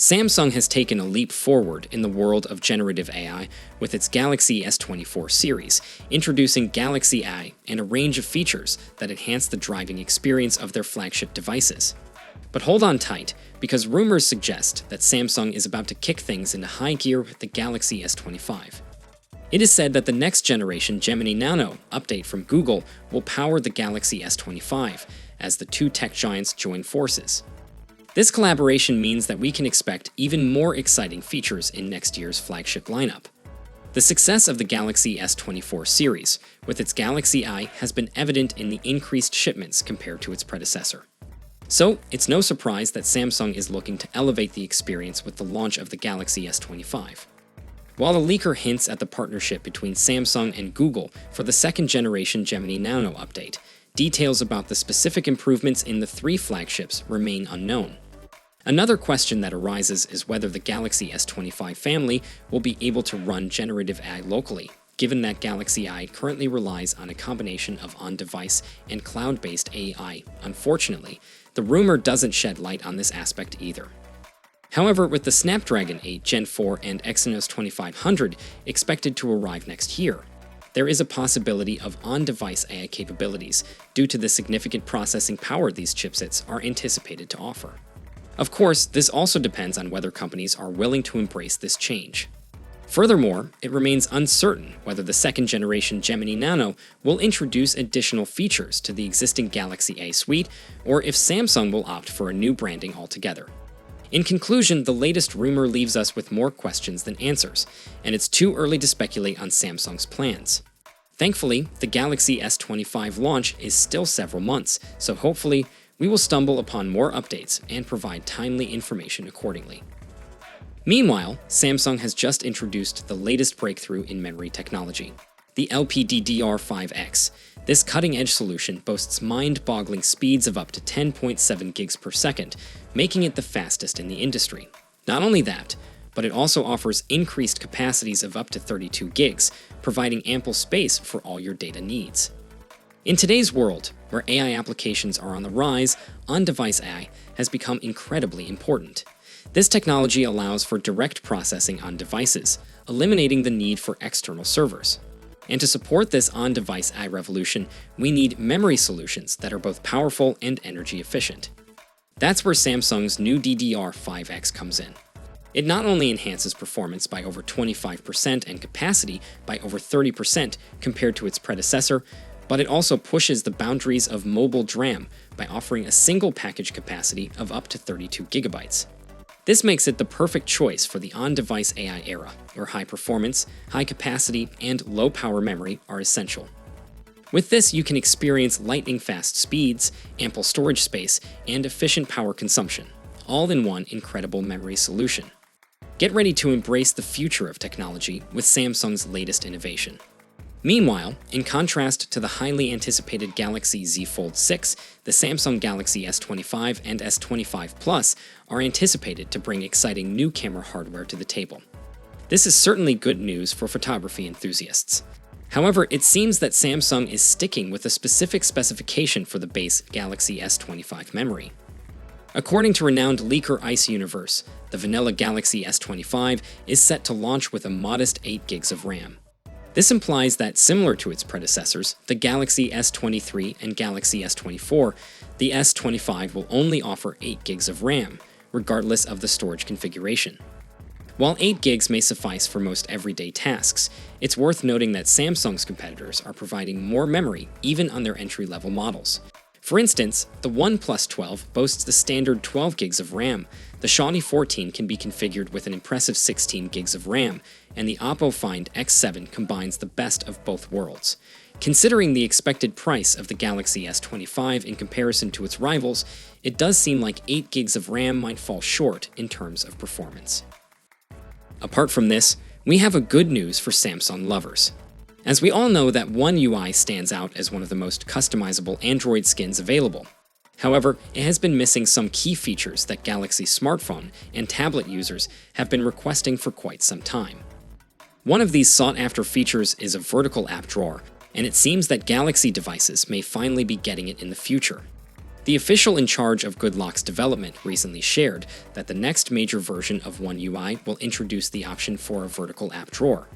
Samsung has taken a leap forward in the world of generative AI with its Galaxy S24 series, introducing Galaxy AI and a range of features that enhance the driving experience of their flagship devices. But hold on tight, because rumors suggest that Samsung is about to kick things into high gear with the Galaxy S25. It is said that the next generation Gemini Nano update from Google will power the Galaxy S25 as the two tech giants join forces. This collaboration means that we can expect even more exciting features in next year's flagship lineup. The success of the Galaxy S24 series with its Galaxy I has been evident in the increased shipments compared to its predecessor. So, it's no surprise that Samsung is looking to elevate the experience with the launch of the Galaxy S25. While the leaker hints at the partnership between Samsung and Google for the second-generation Gemini Nano update, details about the specific improvements in the three flagships remain unknown. Another question that arises is whether the Galaxy S25 family will be able to run generative AI locally, given that Galaxy I currently relies on a combination of on-device and cloud-based AI. Unfortunately, the rumor doesn't shed light on this aspect either. However, with the Snapdragon 8 Gen 4 and Exynos 2500 expected to arrive next year, there is a possibility of on-device AI capabilities due to the significant processing power these chipsets are anticipated to offer. Of course, this also depends on whether companies are willing to embrace this change. Furthermore, it remains uncertain whether the second-generation Gemini Nano will introduce additional features to the existing Galaxy A suite, or if Samsung will opt for a new branding altogether. In conclusion, the latest rumor leaves us with more questions than answers, and it's too early to speculate on Samsung's plans. Thankfully, the Galaxy S25 launch is still several months, so hopefully, we will stumble upon more updates and provide timely information accordingly. Meanwhile, Samsung has just introduced the latest breakthrough in memory technology, the LPDDR5X. This cutting-edge solution boasts mind-boggling speeds of up to 10.7 gigs per second, making it the fastest in the industry. Not only that, but it also offers increased capacities of up to 32 gigs, providing ample space for all your data needs. In today's world, where AI applications are on the rise, on-device AI has become incredibly important. This technology allows for direct processing on devices, eliminating the need for external servers. And to support this on-device AI revolution, we need memory solutions that are both powerful and energy efficient. That's where Samsung's new DDR5X comes in. It not only enhances performance by over 25% and capacity by over 30% compared to its predecessor, but it also pushes the boundaries of mobile DRAM by offering a single package capacity of up to 32 gigabytes. This makes it the perfect choice for the on-device AI era, where high performance, high capacity, and low power memory are essential. With this, you can experience lightning-fast speeds, ample storage space, and efficient power consumption, all in one incredible memory solution. Get ready to embrace the future of technology with Samsung's latest innovation. Meanwhile, in contrast to the highly anticipated Galaxy Z Fold 6, the Samsung Galaxy S25 and S25 Plus are anticipated to bring exciting new camera hardware to the table. This is certainly good news for photography enthusiasts. However, it seems that Samsung is sticking with a specific specification for the base Galaxy S25 memory. According to renowned leaker Ice Universe, the vanilla Galaxy S25 is set to launch with a modest 8 gigs of RAM. This implies that, similar to its predecessors, the Galaxy S23 and Galaxy S24, the S25 will only offer 8 gigs of RAM, regardless of the storage configuration. While 8 gigs may suffice for most everyday tasks, it's worth noting that Samsung's competitors are providing more memory even on their entry-level models. For instance, the OnePlus 12 boasts the standard 12 gigs of RAM, the Xiaomi 14 can be configured with an impressive 16 gigs of RAM, and the Oppo Find X7 combines the best of both worlds. Considering the expected price of the Galaxy S25 in comparison to its rivals, it does seem like 8 gigs of RAM might fall short in terms of performance. Apart from this, we have a good news for Samsung lovers. As we all know that One UI stands out as one of the most customizable Android skins available. However, it has been missing some key features that Galaxy smartphone and tablet users have been requesting for quite some time. One of these sought-after features is a vertical app drawer, and it seems that Galaxy devices may finally be getting it in the future. The official in charge of Good Lock's development recently shared that the next major version of One UI will introduce the option for a vertical app drawer.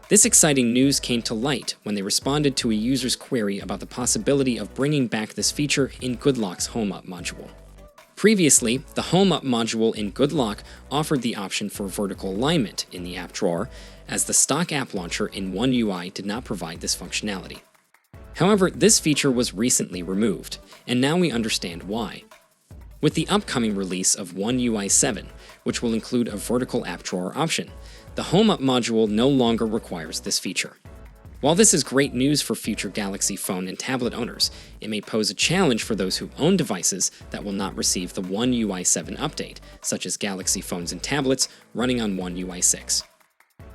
This exciting news came to light when they responded to a user's query about the possibility of bringing back this feature in Good Lock's Home Up module. Previously, the Home Up module in Good Lock offered the option for vertical alignment in the app drawer, as the stock app launcher in One UI did not provide this functionality. However, this feature was recently removed, and now we understand why. With the upcoming release of One UI 7, which will include a vertical app drawer option, the Home Up module no longer requires this feature. While this is great news for future Galaxy phone and tablet owners, it may pose a challenge for those who own devices that will not receive the One UI 7 update, such as Galaxy phones and tablets running on One UI 6.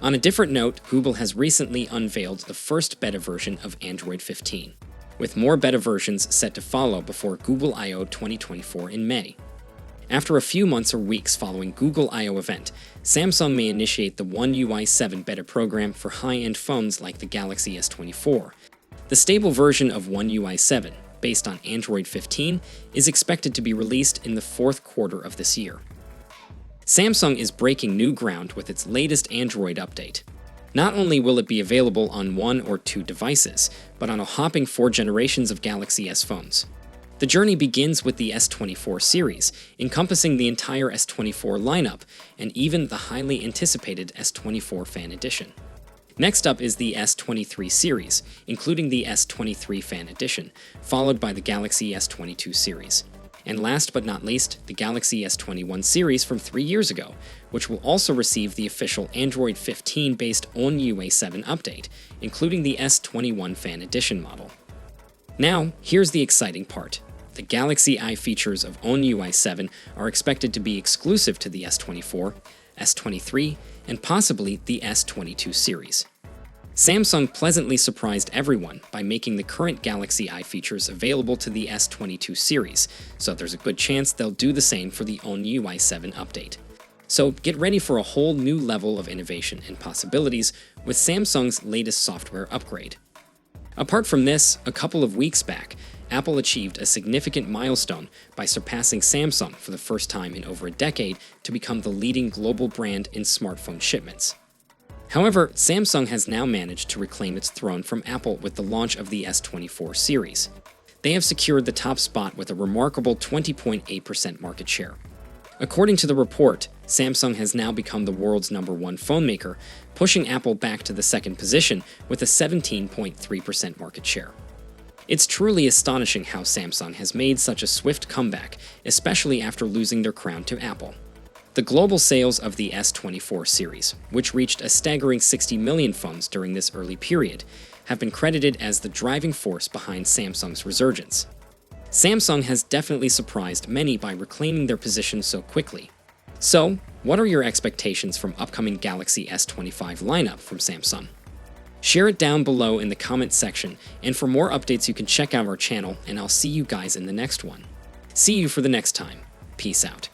On a different note, Google has recently unveiled the first beta version of Android 15, with more beta versions set to follow before Google I/O 2024 in May. After a few months or weeks following Google I/O event, Samsung may initiate the One UI 7 beta program for high-end phones like the Galaxy S24. The stable version of One UI 7, based on Android 15, is expected to be released in the fourth quarter of this year. Samsung is breaking new ground with its latest Android update. Not only will it be available on one or two devices, but on a whopping 4 generations of Galaxy S phones. The journey begins with the S24 series, encompassing the entire S24 lineup, and even the highly anticipated S24 Fan Edition. Next up is the S23 series, including the S23 Fan Edition, followed by the Galaxy S22 series. And last but not least, the Galaxy S21 series from 3 years ago, which will also receive the official Android 15-based One UI 7 update, including the S21 Fan Edition model. Now, here's the exciting part. The Galaxy Eye features of One UI 7 are expected to be exclusive to the S24, S23, and possibly the S22 series. Samsung pleasantly surprised everyone by making the current Galaxy Eye features available to the S22 series, so there's a good chance they'll do the same for the One UI 7 update. So get ready for a whole new level of innovation and possibilities with Samsung's latest software upgrade. Apart from this, a couple of weeks back, Apple achieved a significant milestone by surpassing Samsung for the first time in over a decade to become the leading global brand in smartphone shipments. However, Samsung has now managed to reclaim its throne from Apple with the launch of the S24 series. They have secured the top spot with a remarkable 20.8% market share. According to the report, Samsung has now become the world's #1 phone maker, pushing Apple back to the second position with a 17.3% market share. It's truly astonishing how Samsung has made such a swift comeback, especially after losing their crown to Apple. The global sales of the S24 series, which reached a staggering 60 million phones during this early period, have been credited as the driving force behind Samsung's resurgence. Samsung has definitely surprised many by reclaiming their position so quickly. So, what are your expectations from upcoming Galaxy S25 lineup from Samsung? Share it down below in the comment section, and for more updates you can check out our channel, and I'll see you guys in the next one. See you for the next time. Peace out.